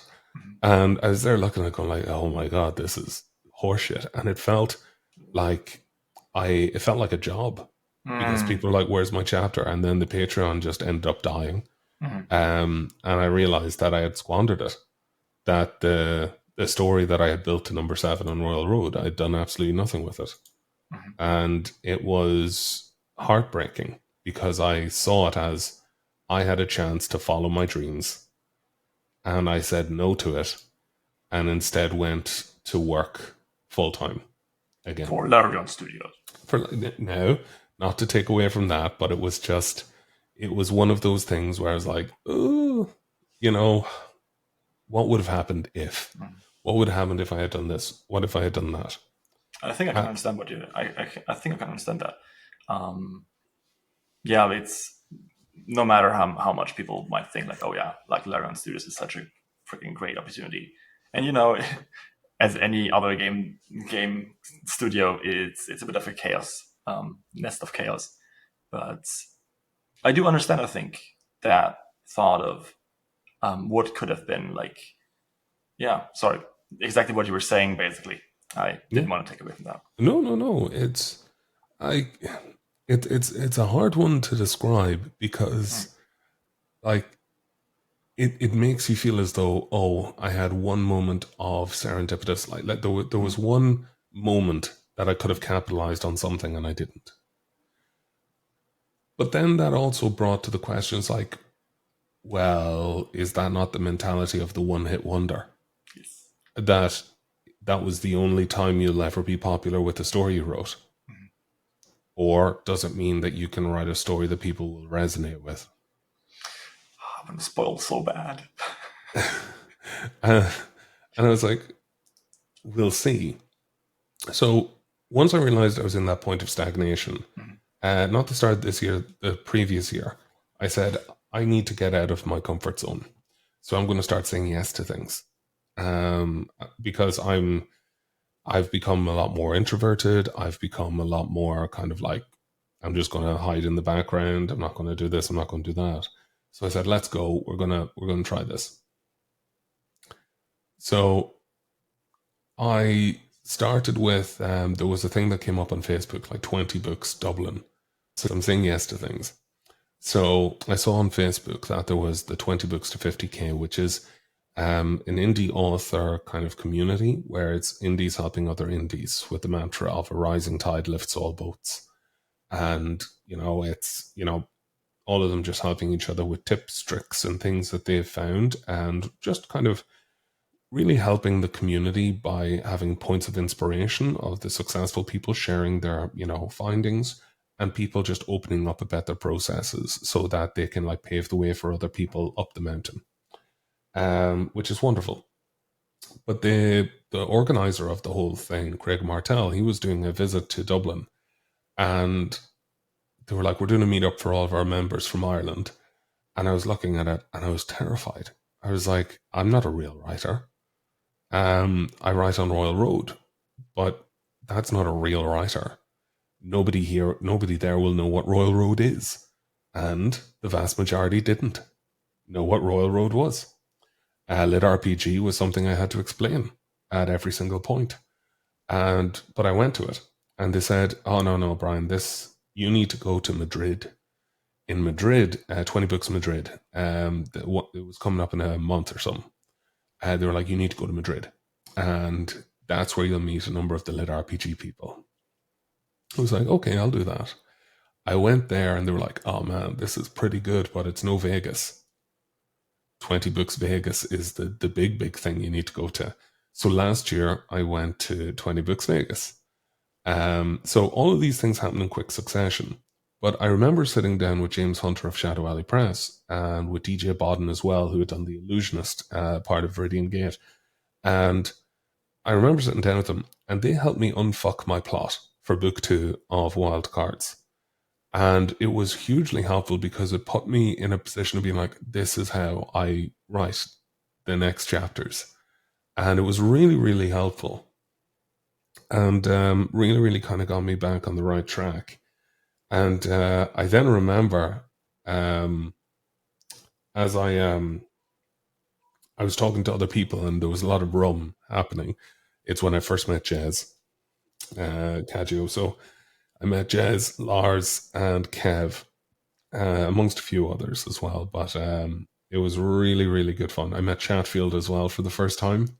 [SPEAKER 1] And I was there looking at it going like, oh my God, this is horseshit. And it felt like it felt like a job because people were like, where's my chapter? And then the Patreon just ended up dying. And I realized that I had squandered it. That the story that I had built to number 7 on Royal Road, I'd done absolutely nothing with it. And it was heartbreaking because I saw it as I had a chance to follow my dreams. And I said no to it and instead went to work full time again.
[SPEAKER 3] For Larion Studios.
[SPEAKER 1] No, not to take away from that, but it was one of those things where I was like, oh, what would have happened if? What would have happened if I had done this? What if I had done that?
[SPEAKER 3] I think I can understand what you. I think I can understand that. Yeah, it's no matter how much people might think like, oh yeah, like Larion Studios is such a freaking great opportunity, and as any other game studio, it's a bit of a chaos, nest of chaos. But I do understand. I think that thought of what could have been like. Yeah, sorry, exactly what you were saying. Basically, I didn't want to take away from that.
[SPEAKER 1] No. It's a hard one to describe because, like, it makes you feel as though, oh, I had one moment of serendipitous, like there was one moment that I could have capitalized on something and I didn't. But then that also brought to the questions like, well, is that not the mentality of the one-hit wonder?
[SPEAKER 3] Yes.
[SPEAKER 1] That was the only time you'll ever be popular with the story you wrote? Or does it mean that you can write a story that people will resonate with?
[SPEAKER 3] I'm going to spoil so bad.
[SPEAKER 1] And I was like, we'll see. So once I realized I was in that point of stagnation, not the start of this year, the previous year, I said, I need to get out of my comfort zone. So I'm going to start saying yes to things. Because I've become a lot more introverted. I've become a lot more kind of like, I'm just going to hide in the background. I'm not going to do this. I'm not going to do that. So I said, let's go. We're going to try this. So I started with, there was a thing that came up on Facebook, like 20 books Dublin. So I'm saying yes to things. So I saw on Facebook that there was the 20 books to 50K, which is an indie author kind of community where it's indies helping other indies with the mantra of a rising tide lifts all boats. And, it's, all of them just helping each other with tips, tricks, and things that they've found, and just kind of really helping the community by having points of inspiration of the successful people sharing their, findings, and people just opening up about their processes so that they can like pave the way for other people up the mountain, which is wonderful. But the organizer of the whole thing, Craig Martell, he was doing a visit to Dublin, and they were like, we're doing a meetup for all of our members from Ireland. And I was looking at it and I was terrified. I was like, I'm not a real writer. I write on Royal Road, but that's not a real writer. Nobody there will know what Royal Road is. And the vast majority didn't know what Royal Road was. Lit RPG was something I had to explain at every single point. But I went to it and they said, oh, no, Brian, you need to go to Madrid. In Madrid, 20 Books Madrid, it was coming up in a month or something. They were like, you need to go to Madrid. And that's where you'll meet a number of the Lit RPG people. I was like, okay, I'll do that. I went there and they were like, oh man, this is pretty good, but it's no Vegas. 20 Books Vegas is the big thing you need to go to. So last year I went to 20 Books Vegas. So all of these things happen in quick succession. But I remember sitting down with James Hunter of Shadow Alley Press and with DJ Bodden as well, who had done the Illusionist part of Viridian Gate. And I remember sitting down with them and they helped me unfuck my plot for book 2 of Wild Cards. And it was hugely helpful because it put me in a position of being like, this is how I write the next chapters. And it was really, really helpful. And really, really kind of got me back on the right track. And I then remember as I was talking to other people, and there was a lot of rum happening. It's when I first met Jez, Kaju. So I met Jez, Lars, and Kev, amongst a few others as well. But it was really, really good fun. I met Chatfield as well for the first time,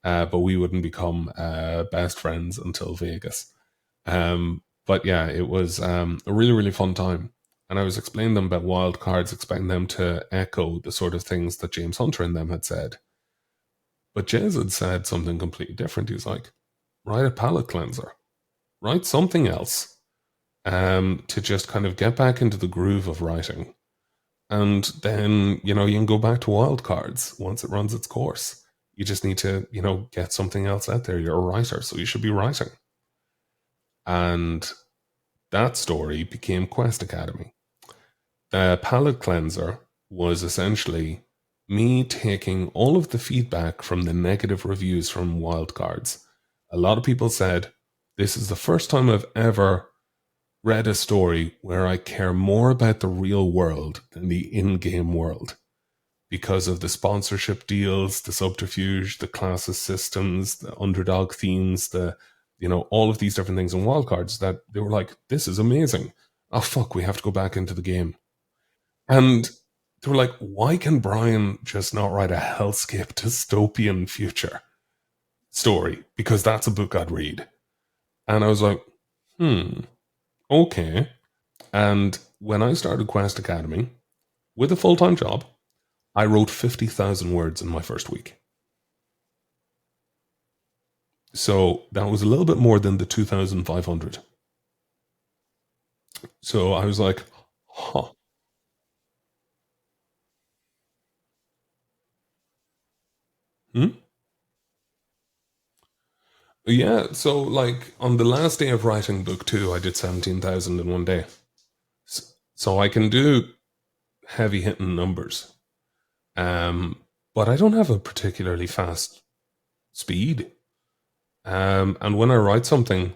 [SPEAKER 1] but we wouldn't become best friends until Vegas. But yeah, it was a really, really fun time. And I was explaining them about wild cards, expecting them to echo the sort of things that James Hunter and them had said. But Jez had said something completely different. He was like, write a palate cleanser, write something else, to just kind of get back into the groove of writing. And then, you can go back to wild cards once it runs its course. You just need to, get something else out there. You're a writer, so you should be writing. And that story became Quest Academy. The palate cleanser was essentially me taking all of the feedback from the negative reviews from wildcards. A lot of people said, this is the first time I've ever read a story where I care more about the real world than the in-game world, because of the sponsorship deals, the subterfuge, the classes systems, the underdog themes, all of these different things in wildcards, that they were like, this is amazing. Oh fuck, we have to go back into the game. And they were like, why can Brian just not write a hellscape dystopian future story? Because that's a book I'd read. And I was like, okay. And when I started Quest Academy with a full-time job, I wrote 50,000 words in my first week. So that was a little bit more than the 2,500. So I was like, huh. Yeah, so like on the last day of writing book 2, I did 17,000 in one day. So I can do heavy hitting numbers. But I don't have a particularly fast speed. And when I write something,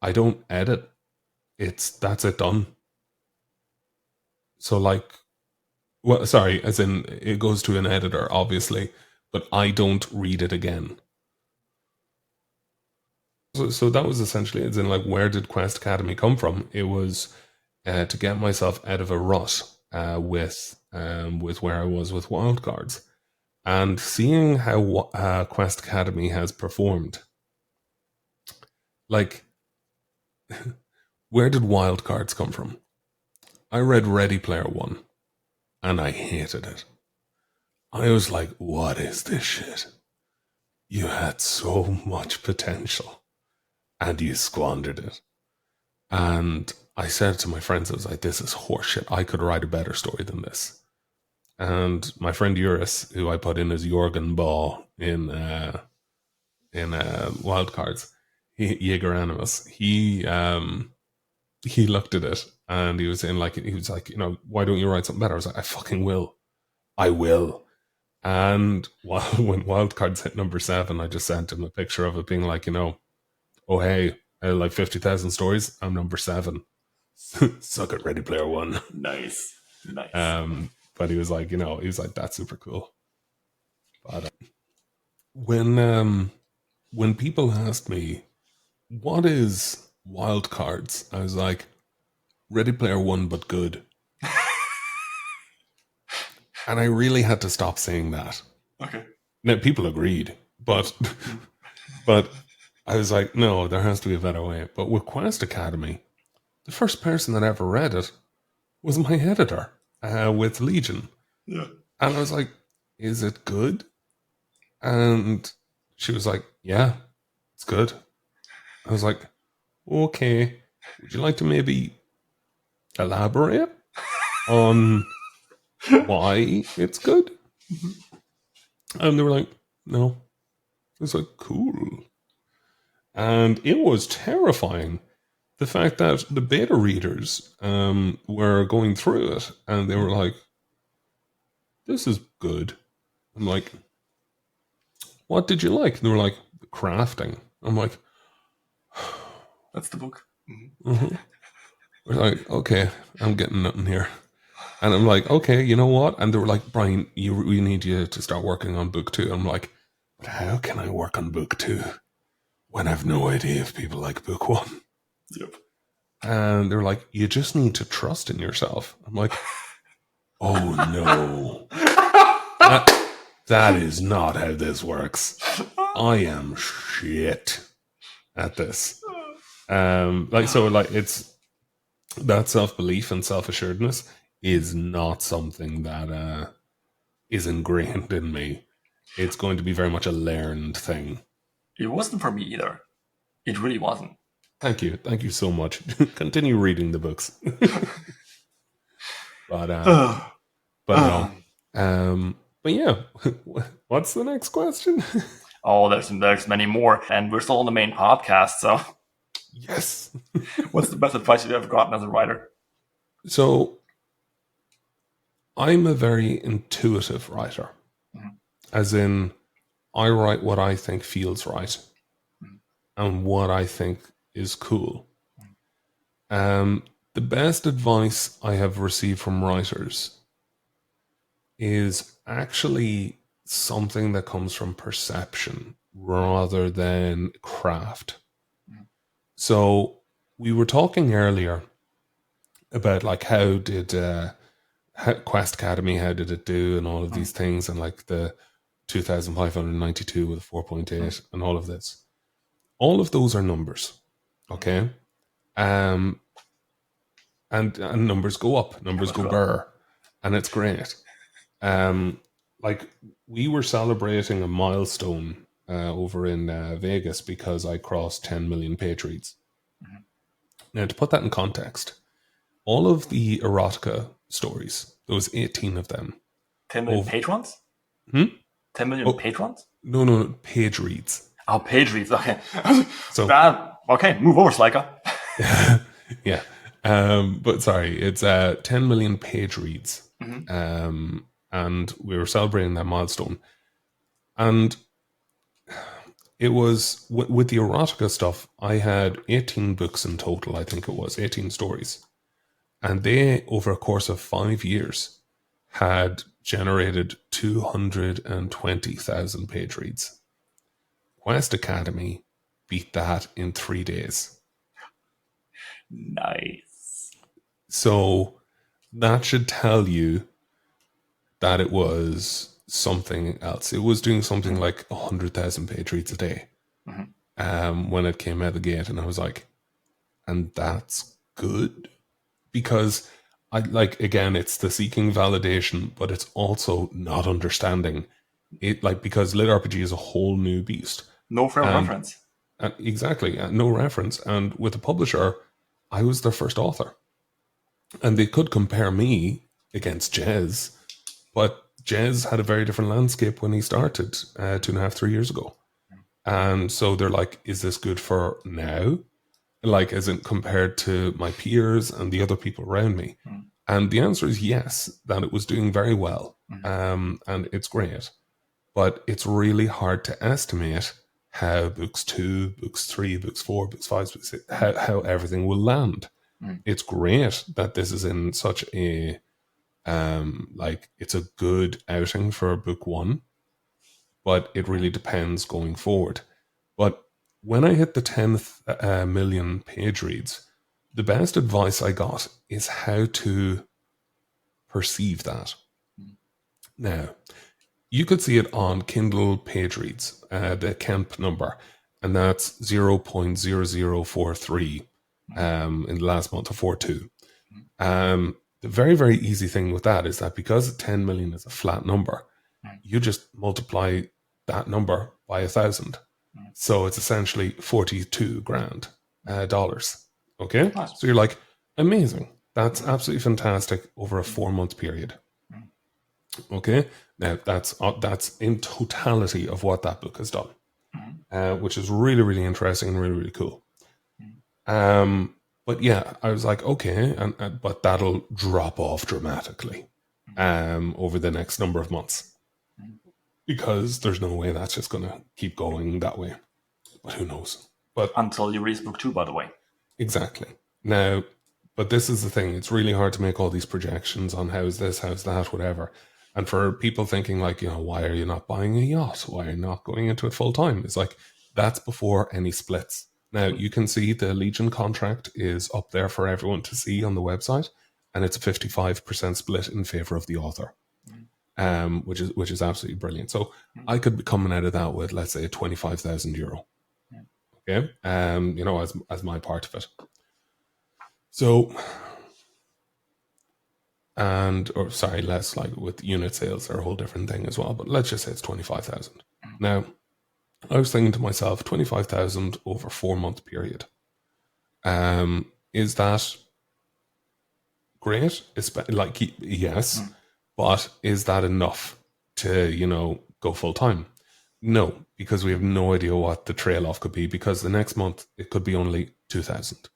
[SPEAKER 1] I don't edit. That's it done. So like, well, sorry, as in it goes to an editor, obviously, but I don't read it again. So that was essentially, as in like, where did Quest Academy come from? It was to get myself out of a rut with where I was with wildcards, and seeing how Quest Academy has performed. Like, where did wildcards come from? I read Ready Player One, and I hated it. I was like, what is this shit? You had so much potential, and you squandered it. And I said to my friends, I was like, this is horseshit. I could write a better story than this. And my friend Eurus, who I put in as Jorgen Ball in Wildcards, Jaeger Animus, he looked at it and he was like, why don't you write something better? I was like, I fucking will. I will. And when Wildcards hit number 7, I just sent him a picture of it being like, oh hey, like 50,000 stories, I'm number 7. Suck it, Ready Player One.
[SPEAKER 3] Nice.
[SPEAKER 1] But he was like, that's super cool. But when people asked me, what is Wildcards? I was like, Ready Player One, but good. And I really had to stop saying that.
[SPEAKER 3] Okay.
[SPEAKER 1] Now, people agreed, but I was like, no, there has to be a better way. But with Quest Academy, the first person that ever read it was my editor with Legion.
[SPEAKER 3] Yeah.
[SPEAKER 1] And I was like, is it good? And she was like, yeah, it's good. I was like, okay, would you like to maybe elaborate on why it's good? And they were like, no. I was like, cool. And it was terrifying, the fact that the beta readers were going through it and they were like, this is good. I'm like, what did you like? And they were like, crafting. I'm like,
[SPEAKER 3] that's the book.
[SPEAKER 1] Mm-hmm. We're like, okay, I'm getting nothing here. And I'm like, okay, you know what? And they were like, Brian, we need you to start working on book 2. I'm like, but how can I work on book 2 when I've no idea if people like book 1?
[SPEAKER 3] Yep.
[SPEAKER 1] And they're like, you just need to trust in yourself. I'm like, oh no. That is not how this works. I am shit at this. It's that self-belief and self-assuredness is not something that is ingrained in me. It's going to be very much a learned thing.
[SPEAKER 3] It wasn't for me either. It really wasn't.
[SPEAKER 1] Thank you so much. Continue reading the books. but no. But yeah, what's the next question?
[SPEAKER 3] Oh, there's many more, and we're still on the main podcast. So,
[SPEAKER 1] Yes.
[SPEAKER 3] What's the best advice you've ever gotten as a writer?
[SPEAKER 1] So, I'm a very intuitive writer, as in, I write what I think feels right, and what I think is cool. The best advice I have received from writers is actually something that comes from perception rather than craft. So we were talking earlier about like how did Quest Academy, how did it do, and all of these things, and like the 2,592 with a 4.8 and all of this. All of those are numbers, okay? And numbers go up, numbers go burr, and it's great. Like we were celebrating a milestone over in Vegas because I crossed 10 million page reads. Now, to put that in context, all of the erotica stories, those 18 of them.
[SPEAKER 3] 10 million patrons? 10 million patrons?
[SPEAKER 1] No, page reads.
[SPEAKER 3] Oh, page reads, okay.
[SPEAKER 1] So,
[SPEAKER 3] okay, move over, Slika.
[SPEAKER 1] Yeah. But sorry, it's 10 million page reads. And we were celebrating that milestone. And it was, with the erotica stuff, I had 18 books in total, I think it was, 18 stories. And they, over a course of 5 years, had generated 220,000 page reads. Quest Academy beat that in 3 days.
[SPEAKER 3] Nice.
[SPEAKER 1] So that should tell you that it was something else. It was doing something like 100,000 page reads a day when it came out of the gate. And I was like, and that's good? Because I like, again, it's the seeking validation, but it's also not understanding it, like, because lit RPG is a whole new beast.
[SPEAKER 3] No frame of reference.
[SPEAKER 1] Exactly, no reference. And with the publisher, I was their first author. And they could compare me against Jez, but Jez had a very different landscape when he started 2.5, 3 years ago. And so they're like, is this good for now? Like, as in compared to my peers and the other people around me? And the answer is yes, that it was doing very well. And it's great. But it's really hard to estimate how books 2, books 3, books 4, books 5, books 6, how everything will land. It's great that this is in such a, like, it's a good outing for book 1, but it really depends going forward. But when I hit the 10 million page reads, the best advice I got is how to perceive that. Now, you could see it on Kindle page reads, the Kemp number, and that's 0.0043 in the last month, or 42. The very, very easy thing with that is that because 10 million is a flat number, you just multiply that number by 1,000. So it's essentially 42 grand dollars. Okay?
[SPEAKER 3] Nice.
[SPEAKER 1] So you're like, amazing. That's absolutely fantastic over a 4-month period. Okay? Now, that's in totality of what that book has done, which is really, really interesting and really, really cool. But yeah, I was like, okay, but that'll drop off dramatically over the next number of months. Because there's no way that's just going to keep going that way. But who knows? But
[SPEAKER 3] until you release book 2, by the way.
[SPEAKER 1] Exactly. Now, But this is the thing. It's really hard to make all these projections on how's this, how's that, whatever. And for people thinking like, why are you not buying a yacht? Why are you not going into it full time? It's like, that's before any splits. Now, you can see the Legion contract is up there for everyone to see on the website, and it's a 55% split in favor of the author, which is absolutely brilliant. So I could be coming out of that with, let's say, €25,000. Okay, as my part of it. So, less, like with unit sales, they're a whole different thing as well. But let's just say it's 25,000. Now, I was thinking to myself, 25,000 over 4-month period. Is that great? Yes, but is that enough to go full time? No, because we have no idea what the trail off could be. Because the next month it could be only 2,000.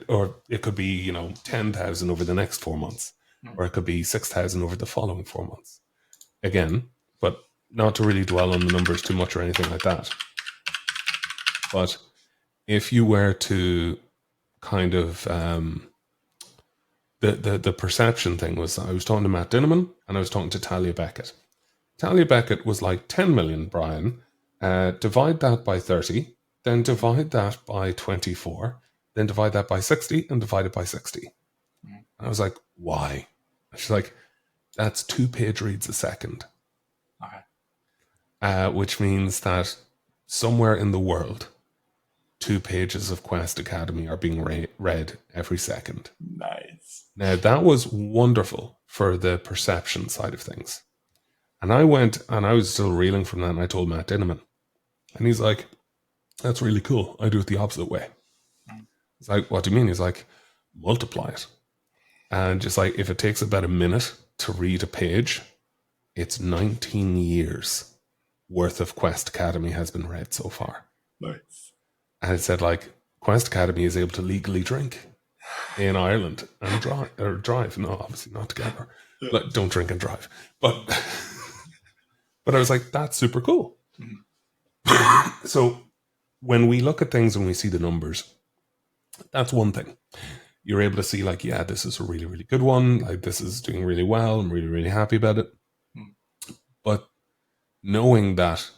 [SPEAKER 1] Or it could be 10,000 over the next 4 months, or it could be 6,000 over the following 4 months. Again, but not to really dwell on the numbers too much or anything like that. But if you were to kind of the perception thing was, I was talking to Matt Dinneman and I was talking to Talia Beckett. Talia Beckett was like 10 million, Brian. Divide that by 30, then divide that by 24, then divide that by 60 and divide it by 60. And I was like, why? She's like, that's 2 page reads a second.
[SPEAKER 3] Okay.
[SPEAKER 1] Which means that somewhere in the world, 2 pages of Quest Academy are being read every second.
[SPEAKER 3] Nice.
[SPEAKER 1] Now, that was wonderful for the perception side of things. And I went, and I was still reeling from that, and I told Matt Dinneman. And he's like, that's really cool. I do it the opposite way. It's like, what do you mean? He's like, multiply it. And just like, if it takes about a minute to read a page, it's 19 years worth of Quest Academy has been read so far.
[SPEAKER 3] Nice.
[SPEAKER 1] And it said, like, Quest Academy is able to legally drink in Ireland and drive. No, obviously not together.
[SPEAKER 3] Yeah.
[SPEAKER 1] Like, don't drink and drive. But I was like, that's super cool. So when we look at things and we see the numbers, that's one thing. You're able to see, like, yeah, this is a really, really good one. Like, this is doing really well. I'm really, really happy about it. But knowing that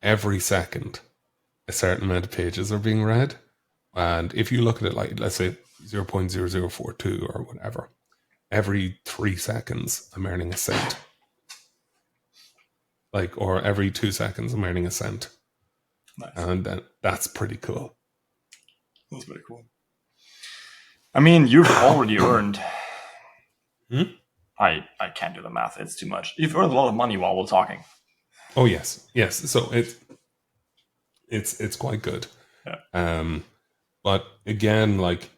[SPEAKER 1] every second a certain amount of pages are being read, and if you look at it like, let's say 0.0042 or whatever, every 3 seconds I'm earning a cent. Like, or every 2 seconds I'm earning a cent.
[SPEAKER 3] Nice.
[SPEAKER 1] And that's pretty cool.
[SPEAKER 3] That's pretty cool. I mean, you've already earned. I can't do the math. It's too much. You've earned a lot of money while we're talking.
[SPEAKER 1] Oh yes. So it's quite good.
[SPEAKER 3] Yeah.
[SPEAKER 1] But again, like,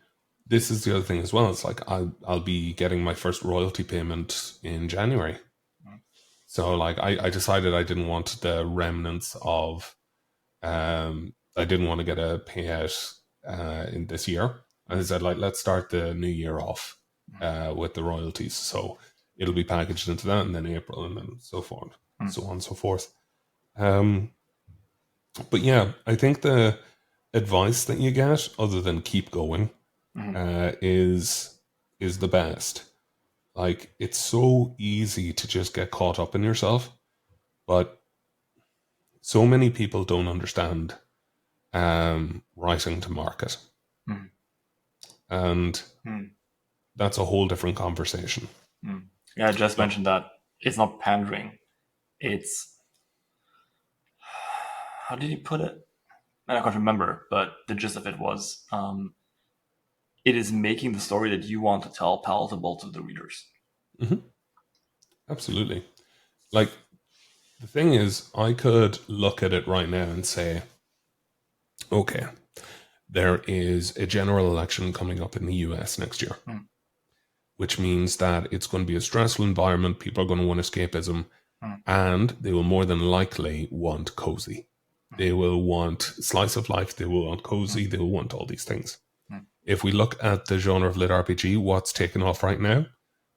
[SPEAKER 1] this is the other thing as well. It's like I'll be getting my first royalty payment in January. So like I decided I didn't want the remnants of I didn't want to get a payout in this year. And I said, like, let's start the new year off with the royalties. So it'll be packaged into that, and then April, and then so forth, so on and so forth. But yeah, I think the advice that you get, other than keep going, is the best. Like, it's so easy to just get caught up in yourself, but so many people don't understand writing to market. And that's a whole different conversation.
[SPEAKER 3] Yeah, I just mentioned that it's not pandering. It's, how did he put it? I can't remember, but the gist of it was, it is making the story that you want to tell palatable to the readers.
[SPEAKER 1] Absolutely. Like, the thing is, I could look at it right now and say, okay, there is a general election coming up in the US next year, which means that it's going to be a stressful environment. People are going to want escapism, and they will more than likely want cozy. They will want slice of life. They will want cozy. They will want all these things. If we look at the genre of lit RPG, what's taken off right now,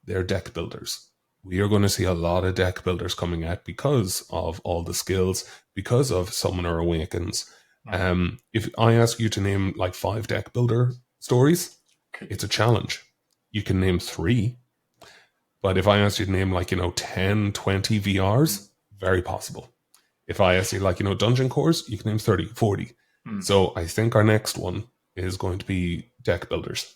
[SPEAKER 1] they're deck builders. We are going to see a lot of deck builders coming out because of all the skills, because of Summoner Awakens. If I ask you to name like 5 deck builder stories, It's a challenge. You can name 3, but if I asked you to name 10, 20 VRs, very possible. If I asked you dungeon cores, you can name 30, 40. So I think our next one is going to be deck builders.